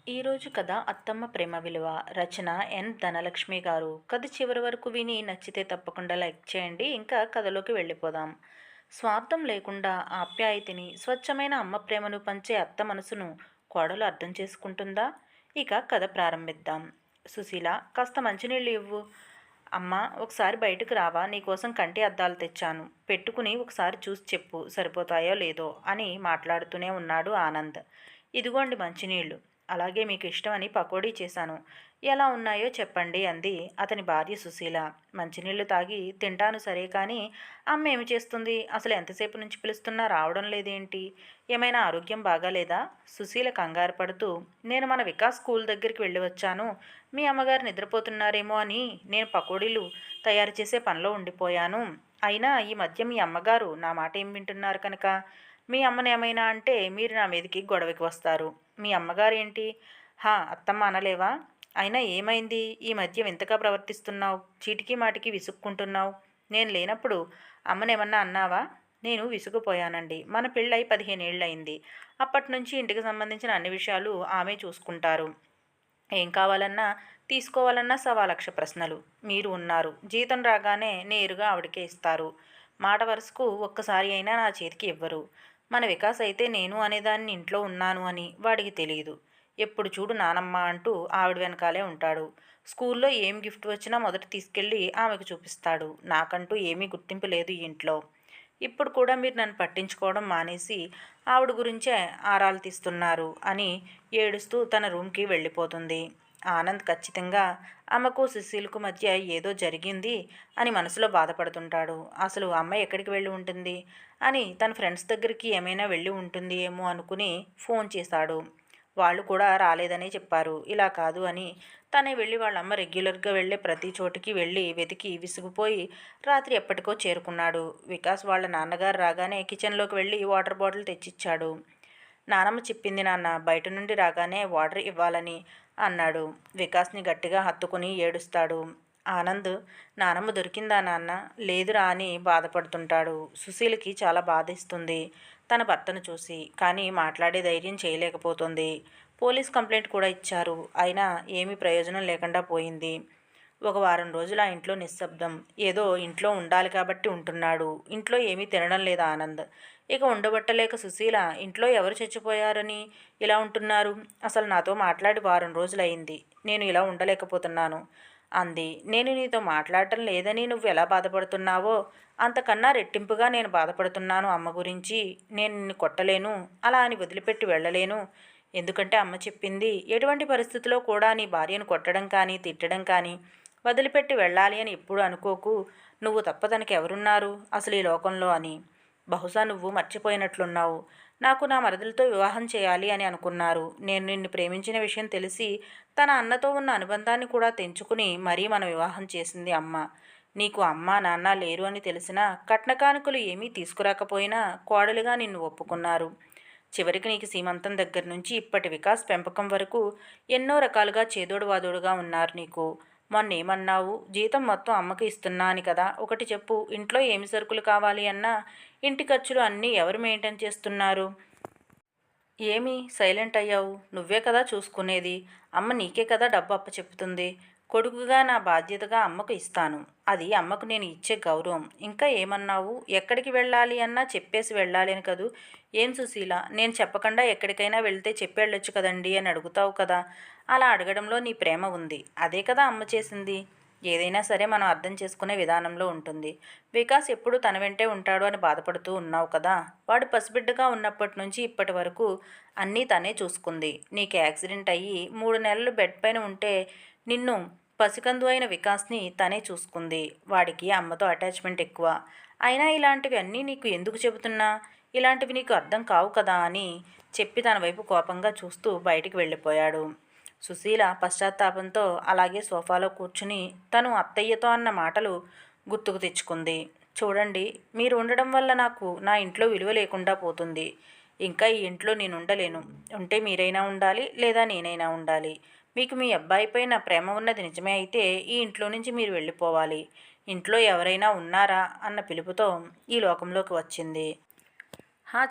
ఈరోజు కథ అత్తమ్మ ప్రేమ విలువ. రచన ఎన్ ధనలక్ష్మి గారు. కథ చివరి వరకు విని నచ్చితే తప్పకుండా లైక్ చేయండి. ఇంకా కథలోకి వెళ్ళిపోదాం. స్వార్థం లేకుండా ఆప్యాయతని, స్వచ్ఛమైన అమ్మ ప్రేమను పంచే అత్త మనసును కోడలు అర్థం చేసుకుంటుందా? ఇక కథ ప్రారంభిద్దాం. సుశీల, కాస్త మంచినీళ్ళు ఇవ్వు. అమ్మ, ఒకసారి బయటకు రావా? నీకోసం కంటి అద్దాలు తెచ్చాను. పెట్టుకుని ఒకసారి చూసి చెప్పు సరిపోతాయో లేదో అని మాట్లాడుతూనే ఉన్నాడు ఆనంద్. ఇదిగోండి మంచినీళ్ళు. అలాగే మీకు ఇష్టమని పకోడీ చేశాను. ఎలా ఉన్నాయో చెప్పండి అంది అతని భార్య సుశీల. మంచినీళ్లు తాగి తింటాను సరే కానీ అమ్మ ఏమి చేస్తుంది? అసలు ఎంతసేపు నుంచి పిలుస్తున్నా రావడం లేదేంటి? ఏమైనా ఆరోగ్యం బాగాలేదా? సుశీల కంగారు పడుతూ, నేను మన వికాస్ స్కూల్ దగ్గరికి వెళ్ళి వచ్చాను. మీ అమ్మగారు నిద్రపోతున్నారేమో అని నేను పకోడీలు తయారు చేసే పనిలో ఉండిపోయాను. అయినా ఈ మధ్య మీ అమ్మగారు నా మాట ఏం వింటున్నారు కనుక మీ అమ్మనేమైనా అంటే మీరు నా మీదకి గొడవకి వస్తారు. మీ అమ్మగారేంటి? హా, అత్తమ్మ అనలేవా? అయినా ఏమైంది? ఈ మధ్య వింతగా ప్రవర్తిస్తున్నావు. చీటికి మాటికి విసుక్కుంటున్నావు. నేను లేనప్పుడు అమ్మనేమన్నా అన్నావా? నేను విసుగుపోయానండి. మన పెళ్ళై 15 ఏళ్ళయింది. అప్పటి నుంచి ఇంటికి సంబంధించిన అన్ని విషయాలు ఆమె చూసుకుంటారు. ఏం కావాలన్నా తీసుకోవాలన్నా సవాలక్ష ప్రశ్నలు. మీరు ఉన్నారు. జీతం రాగానే నేరుగా ఆవిడకే ఇస్తారు. మాట వరుసకు ఒక్కసారి అయినా నా చేతికి ఇవ్వరు. మన వికాస్ అయితే నేను అనేదాన్ని ఇంట్లో ఉన్నాను అని వాడికి తెలియదు. ఎప్పుడు చూడు నానమ్మ అంటూ ఆవిడ వెనకాలే ఉంటాడు. స్కూల్లో ఏం గిఫ్ట్ వచ్చినా మొదట తీసుకెళ్ళి ఆమెకు చూపిస్తాడు. నాకంటూ ఏమీ గుర్తింపు లేదు ఈ ఇంట్లో. ఇప్పుడు కూడా మీరు నన్ను పట్టించుకోవడం మానేసి ఆవిడ గురించే ఆరాలు తీస్తున్నారు అని ఏడుస్తూ తన రూమ్కి వెళ్ళిపోతుంది. ఆనంద్ ఖచ్చితంగా అమ్మకు సుశీల్కు మధ్య ఏదో జరిగింది అని మనసులో బాధపడుతుంటాడు. అసలు అమ్మ ఎక్కడికి వెళ్ళి ఉంటుంది అని తన ఫ్రెండ్స్ దగ్గరికి ఏమైనా వెళ్ళి ఉంటుంది ఏమో అనుకుని ఫోన్ చేశాడు. వాళ్ళు కూడా రాలేదనే చెప్పారు. ఇలా కాదు అని తనే వెళ్ళి వాళ్ళమ్మ రెగ్యులర్గా వెళ్ళే ప్రతి చోటికి వెళ్ళి వెతికి విసిగిపోయి రాత్రి ఎప్పటికో చేరుకున్నాడు. వికాస్ వాళ్ళ నాన్నగారు రాగానే కిచెన్లోకి వెళ్ళి వాటర్ బాటిల్ తెచ్చిచ్చాడు. నానమ్మ చెప్పింది నాన్న, బయట నుండి రాగానే వాటర్ ఇవ్వాలని అన్నాడు. వికాస్ని గట్టిగా హత్తుకుని ఏడుస్తాడు. ఆనంద్, నానమ్మ దొరికిందా నాన్న? లేదురా అని బాధపడుతుంటాడు. సుశీలకి చాలా బాధేస్తుంది తన భర్తను చూసి. కానీ మాట్లాడే ధైర్యం చేయలేకపోతుంది. పోలీస్ కంప్లైంట్ కూడా ఇచ్చారు. అయినా ఏమీ ప్రయోజనం లేకుండా పోయింది. ఒక వారం రోజులు ఆ ఇంట్లో నిశ్శబ్దం. ఏదో ఇంట్లో ఉండాలి కాబట్టి ఉంటున్నాడు. ఇంట్లో ఏమీ తినడం లేదు ఆనంద్. ఇక ఉండబట్టలేక సుశీల, ఇంట్లో ఎవరు చచ్చిపోయారని ఇలా ఉంటున్నారు? అసలు నాతో మాట్లాడి వారం రోజులయింది. నేను ఇలా ఉండలేకపోతున్నాను అంది. నేను నీతో మాట్లాడటం లేదని నువ్వు ఎలా బాధపడుతున్నావో అంతకన్నా రెట్టింపుగా నేను బాధపడుతున్నాను అమ్మ గురించి. నేను నిన్ను కొట్టలేను, అలా అని వదిలిపెట్టి వెళ్ళలేను. ఎందుకంటే అమ్మ చెప్పింది, ఎటువంటి పరిస్థితిలో కూడా నీ భార్యను కొట్టడం కానీ తిట్టడం కానీ వదిలిపెట్టి వెళ్ళాలి అని ఎప్పుడు అనుకోకు. నువ్వు తప్ప తనకి ఎవరున్నారు అసలు ఈ లోకంలో అని. బహుశా నువ్వు మర్చిపోయినట్లున్నావు. నాకు నా మరదలతో వివాహం చేయాలి అని అనుకున్నారు. నేను నిన్ను ప్రేమించిన విషయం తెలిసి తన అన్నతో ఉన్న అనుబంధాన్ని కూడా తెంచుకుని మరీ మన వివాహం చేసింది అమ్మ. నీకు అమ్మ నాన్న లేరు అని తెలిసినా కట్నకానుకలు ఏమీ తీసుకురాకపోయినా కోడలిగా నిన్ను ఒప్పుకున్నారు. చివరికి నీకు సీమంతం దగ్గర నుంచి ఇప్పటి వికాస్ పెంపకం వరకు ఎన్నో రకాలుగా చేదోడు వాదోడుగా ఉన్నారు నీకు. మొన్నేమన్నావు? జీతం మొత్తం అమ్మకి ఇస్తున్నా అని కదా. ఒకటి చెప్పు, ఇంట్లో ఏమి సరుకులు కావాలి అన్నా ఇంటి ఖర్చులు అన్నీ ఎవరు మెయింటైన్ చేస్తున్నారు? ఏమి సైలెంట్ అయ్యావు? నువ్వే కదా చూసుకునేది. అమ్మ నీకే కదా డబ్బు అప్పచెప్పుతుంది. కొడుకుగా నా బాధ్యతగా అమ్మకు ఇస్తాను. అది అమ్మకు నేను ఇచ్చే గౌరవం. ఇంకా ఏమన్నావు? ఎక్కడికి వెళ్ళాలి అన్నా చెప్పేసి వెళ్ళాలి అని కదూ. ఏం సుశీల, నేను చెప్పకుండా ఎక్కడికైనా వెళ్తే చెప్పెళ్ళొచ్చు కదండి అని అడుగుతావు కదా. అలా అడగడంలో నీ ప్రేమ ఉంది. అదే కదా అమ్మ చేసింది. ఏదైనా సరే మనం అర్థం చేసుకునే విధానంలో ఉంటుంది. వికాస్ ఎప్పుడు తన వెంటే ఉంటాడు అని బాధపడుతూ ఉన్నావు కదా. వాడు పసిబిడ్డగా ఉన్నప్పటి నుంచి ఇప్పటి వరకు అన్నీ తనే చూసుకుంది. నీకు యాక్సిడెంట్ అయ్యి 3 నెలలు బెడ్ పైన ఉంటే నిన్ను పసికందు అయిన వికాస్ని తనే చూసుకుంది. వాడికి అమ్మతో అటాచ్మెంట్ ఎక్కువ. అయినా ఇలాంటివి అన్నీ నీకు ఎందుకు చెబుతున్నా? ఇలాంటివి నీకు అర్థం కావు కదా అని చెప్పి తన వైపు కోపంగా చూస్తూ బయటికి వెళ్ళిపోయాడు. సుశీల పశ్చాత్తాపంతో అలాగే సోఫాలో కూర్చుని తను అత్తయ్యతో అన్న మాటలు గుర్తుకు తెచ్చుకుంది. చూడండి, మీరు ఉండడం వల్ల నాకు నా ఇంట్లో విలువ లేకుండా పోతుంది. ఇంకా ఈ ఇంట్లో నేను ఉండలేను. ఉంటే మీరైనా ఉండాలి, లేదా నేనైనా ఉండాలి. మీకు మీ అబ్బాయిపై నా ప్రేమ ఉన్నది నిజమే అయితే ఈ ఇంట్లో నుంచి మీరు వెళ్ళిపోవాలి. ఇంట్లో ఎవరైనా ఉన్నారా అన్న పిలుపుతో ఈ లోకంలోకి వచ్చింది.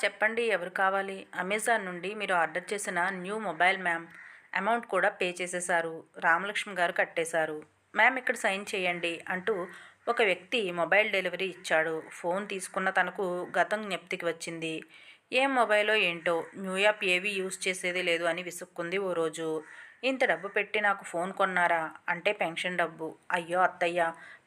చెప్పండి, ఎవరు కావాలి? అమెజాన్ నుండి మీరు ఆర్డర్ చేసిన న్యూ మొబైల్ మ్యామ్. అమౌంట్ కూడా పే చేసేశారు. రామలక్ష్మి గారు కట్టేశారు. మ్యామ్ ఇక్కడ సైన్ చేయండి అంటూ ఒక వ్యక్తి మొబైల్ డెలివరీ ఇచ్చాడు. ఫోన్ తీసుకున్న తనకు గతం జ్ఞప్తికి వచ్చింది. ఏం మొబైలో ఏంటో, న్యూ యాప్ ఏవి యూజ్ చేసేది లేదు అని విసుక్కుంది ఓ రోజు. ఇంత డబ్బు పెట్టి నాకు ఫోన్ కొన్నారా అంటే పెన్షన్ డబ్బు. అయ్యో అత్తయ్య,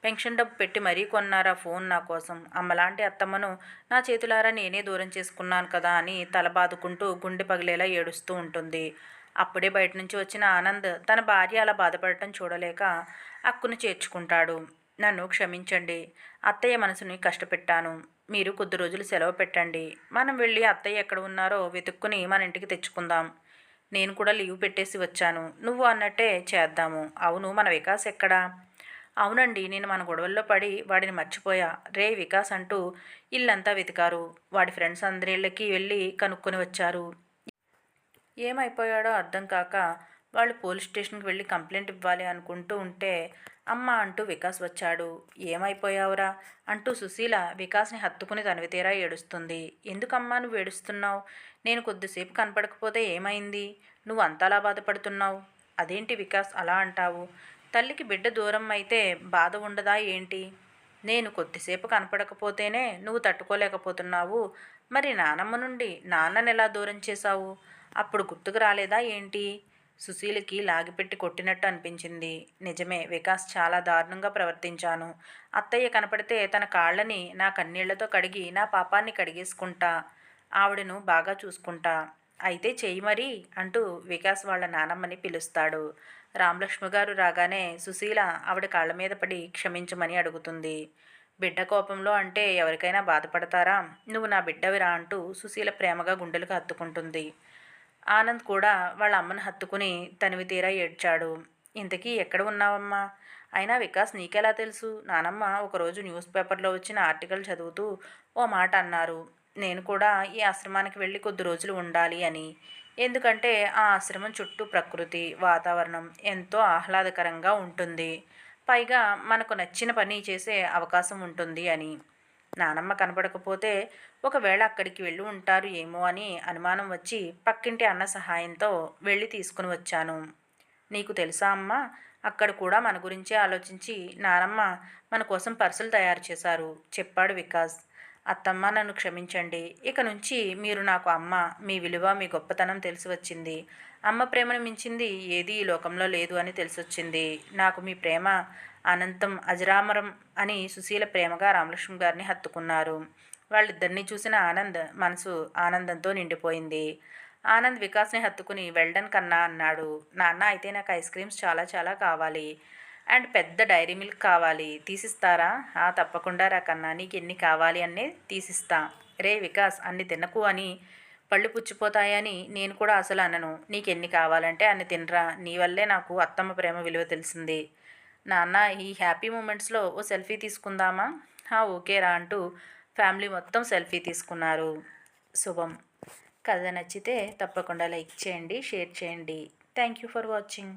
పెన్షన్ డబ్బు పెట్టి మరీ కొన్నారా ఫోన్ నా కోసం? అమ్మలాంటి అత్తమ్మను నా చేతులారా నేనే దూరం చేసుకున్నాను కదా అని తల బాదుకుంటూ గుండె పగిలేలా ఏడుస్తూ ఉంటుంది. అప్పుడే బయట నుంచి వచ్చిన ఆనంద్ తన భార్య అలా బాధపడటం చూడలేక అక్కును చేర్చుకుంటాడు. నన్ను క్షమించండి, అత్తయ్య మనసుని కష్టపెట్టాను. మీరు కొద్ది రోజులు సెలవు పెట్టండి. మనం వెళ్ళి అత్తయ్య ఎక్కడ ఉన్నారో వెతుక్కుని మన ఇంటికి తెచ్చుకుందాం. నేను కూడా లీవ్ పెట్టేసి వచ్చాను. నువ్వు అన్నట్టే చేద్దాము. అవును, మన వికాస్ ఎక్కడా? అవునండి, నేను మన గొడవల్లో పడి వాడిని మర్చిపోయా. రే వికాస్ అంటూ ఇల్లంతా వెతికారు. వాడి ఫ్రెండ్స్ అందరిళ్ళకి వెళ్ళి కనుక్కొని వచ్చారు. ఏమైపోయాడో అర్థం కాక వాళ్ళు పోలీస్ స్టేషన్కి వెళ్ళి కంప్లైంట్ ఇవ్వాలి అనుకుంటూ ఉంటే అమ్మ అంటూ వికాస్ వచ్చాడు. ఏమైపోయావురా అంటూ సుశీల వికాస్ని హత్తుకుని తనివితీరా ఏడుస్తుంది. ఎందుకమ్మా నువ్వు ఏడుస్తున్నావు? నేను కొద్దిసేపు కనపడకపోతే ఏమైంది? నువ్వు అంతలా బాధపడుతున్నావు? అదేంటి వికాస్ అలా అంటావు? తల్లికి బిడ్డ దూరం అయితే బాధ ఉండదా ఏంటి? నేను కొద్దిసేపు కనపడకపోతేనే నువ్వు తట్టుకోలేకపోతున్నావు. మరి నానమ్మ నుండి నాన్నని ఎలా దూరం చేశావు? అప్పుడు గుర్తుకు రాలేదా ఏంటి? సుశీలకి లాగిపెట్టి కొట్టినట్టు అనిపించింది. నిజమే, వికాస్ చాలా దారుణంగా ప్రవర్తించాను. అత్తయ్య కనపడితే తన కాళ్ళని నా కన్నీళ్లతో కడిగి నా పాపాన్ని కడిగేసుకుంటా. ఆవిడను బాగా చూసుకుంటా. అయితే చెయ్యి మరి అంటూ వికాస్ వాళ్ళ నానమ్మని పిలుస్తాడు. రామలక్ష్మి గారు రాగానే సుశీల ఆవిడ కాళ్ళ మీద పడి క్షమించమని అడుగుతుంది. బిడ్డ కోపంలో అంటే ఎవరికైనా బాధపడతారా? నువ్వు నా బిడ్డవిరా అంటూ సుశీల ప్రేమగా గుండెలకు హత్తుకుంటుంది. ఆనంద్ కూడా వాళ్ళ అమ్మను హత్తుకుని తనివి తీరా ఏడ్చాడు. ఇంతకీ ఎక్కడ ఉన్నావమ్మా? అయినా వికాస్ నీకెలా తెలుసు? నానమ్మ ఒకరోజు న్యూస్ పేపర్లో వచ్చిన ఆర్టికల్ చదువుతూ ఓ మాట అన్నారు. నేను కూడా ఈ ఆశ్రమానికి వెళ్ళి కొద్ది రోజులు ఉండాలి అని. ఎందుకంటే ఆ ఆశ్రమం చుట్టూ ప్రకృతి వాతావరణం ఎంతో ఆహ్లాదకరంగా ఉంటుంది. పైగా మనకు నచ్చిన పని చేసే అవకాశం ఉంటుంది అని. నానమ్మ కనపడకపోతే ఒకవేళ అక్కడికి వెళ్ళి ఉంటారు ఏమో అని అనుమానం వచ్చి పక్కింటి అన్న సహాయంతో వెళ్ళి తీసుకుని వచ్చాను. నీకు తెలుసా అమ్మా, అక్కడ కూడా మన గురించే ఆలోచించి నానమ్మ మన కోసం పర్సులు తయారు చేశారు చెప్పాడు వికాస్. అత్తమ్మ నన్ను క్షమించండి. ఇక నుంచి మీరు నాకు అమ్మ. మీ విలువ మీ గొప్పతనం తెలిసి వచ్చింది. అమ్మ ప్రేమను మించింది ఏదీ ఈ లోకంలో లేదు అని తెలిసొచ్చింది. నాకు మీ ప్రేమ అనంతం అజరామరం అని సుశీల ప్రేమగా రామలక్ష్మి గారిని హత్తుకున్నారు. వాళ్ళిద్దరినీ చూసిన ఆనంద్ మనసు ఆనందంతో నిండిపోయింది. ఆనంద్ వికాస్ని హత్తుకుని వెల్డన్ కన్నా అన్నాడు. నాన్న అయితే నాకు ఐస్ క్రీమ్స్ చాలా చాలా కావాలి. అండ్ పెద్ద డైరీ మిల్క్ కావాలి. తీసిస్తారా? తప్పకుండా రా కన్నా, నీకు ఎన్ని కావాలి అన్నీ తీసిస్తా. రే వికాస్, అన్ని తినకు అని పళ్ళు పుచ్చిపోతాయని నేను కూడా అసలు అనను. నీకెన్ని కావాలంటే అన్ని తినరా. నీ వల్లే నాకు అత్తమ్మ ప్రేమ విలువ తెలిసింది. నాన్న ఈ హ్యాపీ మూమెంట్స్లో ఓ సెల్ఫీ తీసుకుందామా? ఓకేరా అంటూ ఫ్యామిలీ మొత్తం సెల్ఫీ తీసుకున్నారు. శుభం. కథ నచ్చితే తప్పకుండా లైక్ చేయండి, షేర్ చేయండి. Thank you for watching.